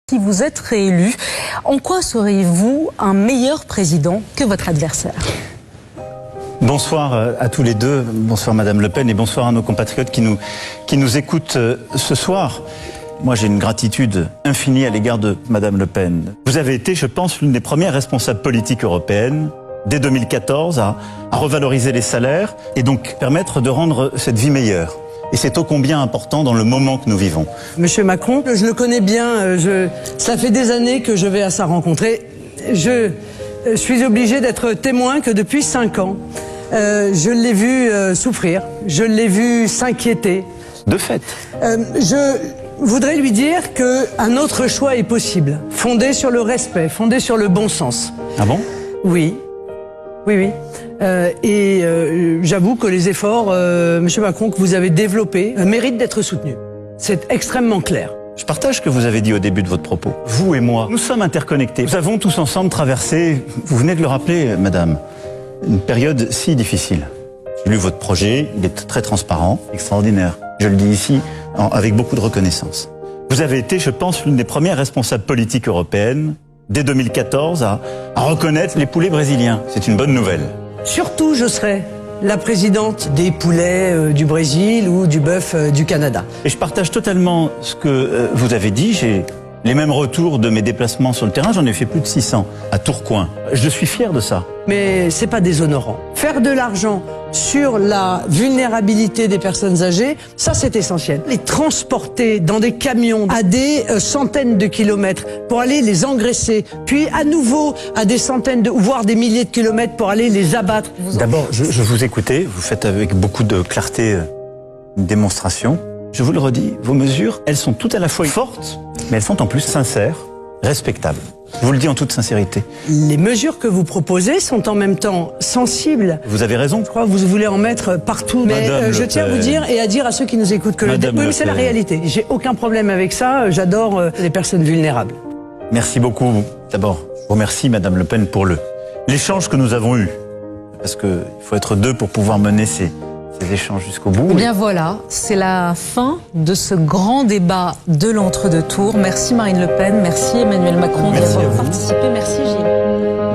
Si vous êtes réélu, en quoi seriez-vous un meilleur président que votre adversaire? Bonsoir à tous les deux, bonsoir Madame Le Pen et bonsoir à nos compatriotes qui nous écoutent ce soir. Moi j'ai une gratitude infinie à l'égard de Madame Le Pen. Vous avez été, je pense, l'une des premières responsables politiques européennes, dès 2014, à revaloriser les salaires et donc permettre de rendre cette vie meilleure. Et c'est ô combien important dans le moment que nous vivons. Monsieur Macron, je le connais bien, ça fait des années que je vais à sa rencontre. Et je suis obligé d'être témoin que depuis 5 ans, je l'ai vu souffrir, je l'ai vu s'inquiéter. De fait. Je voudrais lui dire qu'un autre choix est possible, fondé sur le respect, fondé sur le bon sens. Ah bon? Oui. Oui. J'avoue que les efforts, Monsieur Macron, que vous avez développés méritent d'être soutenus. C'est extrêmement clair. Je partage ce que vous avez dit au début de votre propos. Vous et moi, nous sommes interconnectés. Nous avons tous ensemble traversé, vous venez de le rappeler, Madame, une période si difficile. J'ai lu votre projet, il est très transparent, extraordinaire. Je le dis ici avec beaucoup de reconnaissance. Vous avez été, je pense, l'une des premières responsables politiques européennes, dès 2014, à reconnaître les poulets brésiliens. C'est une bonne nouvelle. Surtout, je serai la présidente des poulets du Brésil ou du bœuf du Canada. Et je partage totalement ce que vous avez dit. J'ai les mêmes retours de mes déplacements sur le terrain. J'en ai fait plus de 600 à Tourcoing. Je suis fier de ça. Mais c'est pas déshonorant. Faire de l'argent sur la vulnérabilité des personnes âgées, ça c'est essentiel. Les transporter dans des camions à des centaines de kilomètres pour aller les engraisser, puis à nouveau à des centaines voire des milliers de kilomètres pour aller les abattre. D'abord, je vous écoutais, vous faites avec beaucoup de clarté une démonstration. Je vous le redis, vos mesures, elles sont tout à la fois fortes, mais elles sont en plus sincères, respectables. Je vous le dis en toute sincérité. Les mesures que vous proposez sont en même temps sensibles. Vous avez raison. Je crois que vous voulez en mettre partout. Mais je tiens à vous dire et à dire à ceux qui nous écoutent que oui, mais c'est la réalité. J'ai aucun problème avec ça. J'adore les personnes vulnérables. Merci beaucoup. D'abord, je vous remercie, Madame Le Pen, pour l'échange que nous avons eu. Parce qu'il faut être deux pour pouvoir mener ces échanges jusqu'au bout. Eh bien voilà, c'est la fin de ce grand débat de l'entre-deux tours. Merci Marine Le Pen, merci Emmanuel Macron d'y avoir participé, merci Gilles.